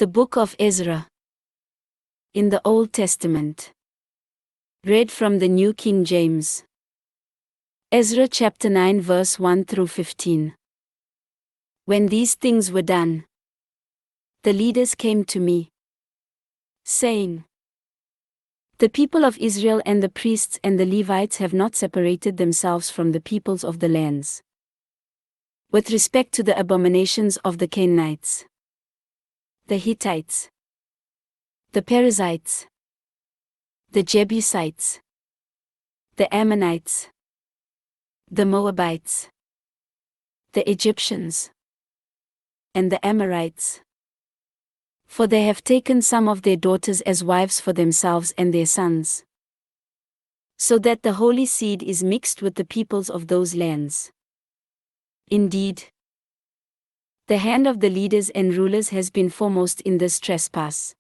The Book of Ezra. In the Old Testament. Read from the New King James. Ezra chapter 9 verse 1 through 15. When these things were done, the leaders came to me, saying, "The people of Israel and the priests and the Levites have not separated themselves from the peoples of the lands, with respect to the abominations of the Canaanites, the Hittites, the Perizzites, the Jebusites, the Ammonites, the Moabites, the Egyptians, and the Amorites. For they have taken some of their daughters as wives for themselves and their sons, so that the holy seed is mixed with the peoples of those lands. Indeed, the hand of the leaders and rulers has been foremost in this trespass."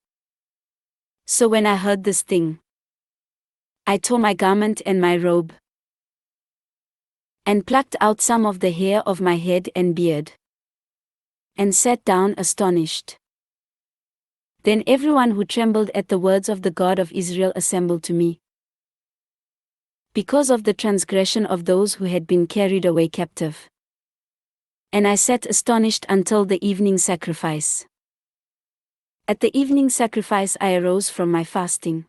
So when I heard this thing, I tore my garment and my robe, and plucked out some of the hair of my head and beard, and sat down astonished. Then everyone who trembled at the words of the God of Israel assembled to me, because of the transgression of those who had been carried away captive. And I sat astonished until the evening sacrifice. At the evening sacrifice I arose from my fasting,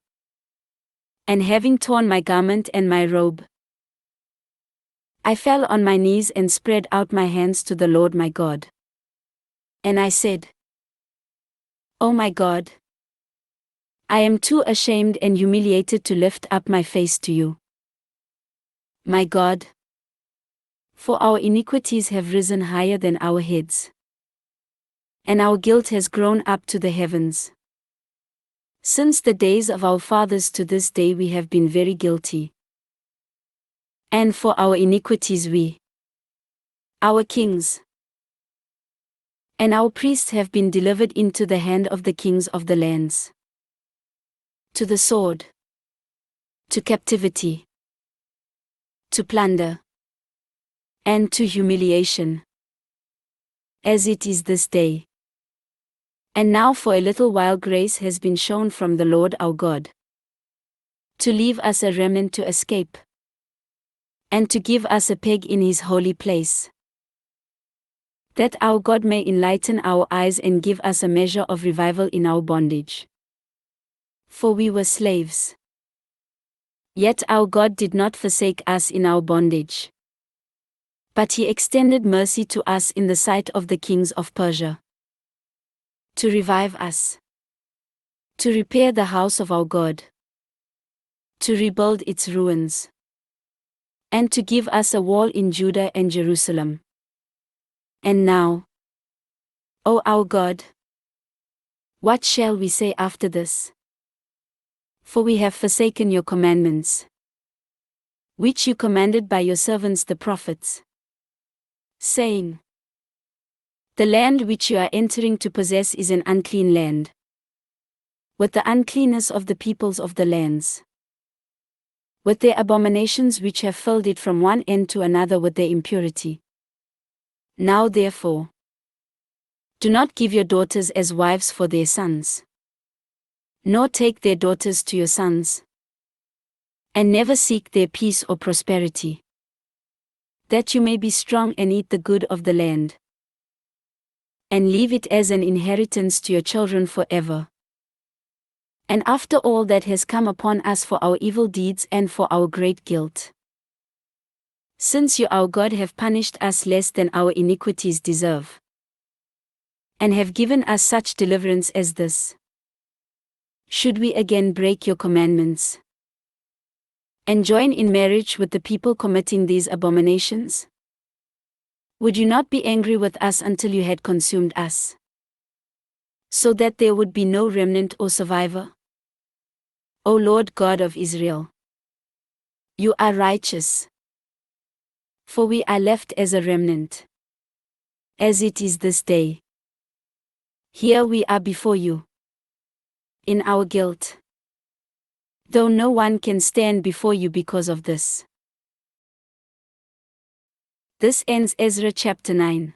and having torn my garment and my robe, I fell on my knees and spread out my hands to the Lord my God. And I said, "O my God, I am too ashamed and humiliated to lift up my face to you, my God, for our iniquities have risen higher than our heads, and our guilt has grown up to the heavens. Since the days of our fathers to this day we have been very guilty. And for our iniquities we, our kings, and our priests have been delivered into the hand of the kings of the lands, to the sword, to captivity, to plunder, and to humiliation, as it is this day. And now for a little while grace has been shown from the Lord our God, to leave us a remnant to escape, and to give us a peg in his holy place, that our God may enlighten our eyes and give us a measure of revival in our bondage. For we were slaves. Yet our God did not forsake us in our bondage, but he extended mercy to us in the sight of the kings of Persia, to revive us, to repair the house of our God, to rebuild its ruins, and to give us a wall in Judah and Jerusalem. And now, O our God, what shall we say after this? For we have forsaken your commandments, which you commanded by your servants the prophets, saying, "The land which you are entering to possess is an unclean land, with the uncleanness of the peoples of the lands, with their abominations which have filled it from one end to another with their impurity. Now therefore, do not give your daughters as wives for their sons, nor take their daughters to your sons, and never seek their peace or prosperity, that you may be strong and eat the good of the land, and leave it as an inheritance to your children forever. And after all that has come upon us for our evil deeds and for our great guilt, since you our God have punished us less than our iniquities deserve, and have given us such deliverance as this, should we again break your commandments, and join in marriage with the people committing these abominations? Would you not be angry with us until you had consumed us, so that there would be no remnant or survivor? O Lord God of Israel, you are righteous, for we are left as a remnant, as it is this day. Here we are before you, in our guilt, though no one can stand before you because of this." This ends Ezra chapter 9.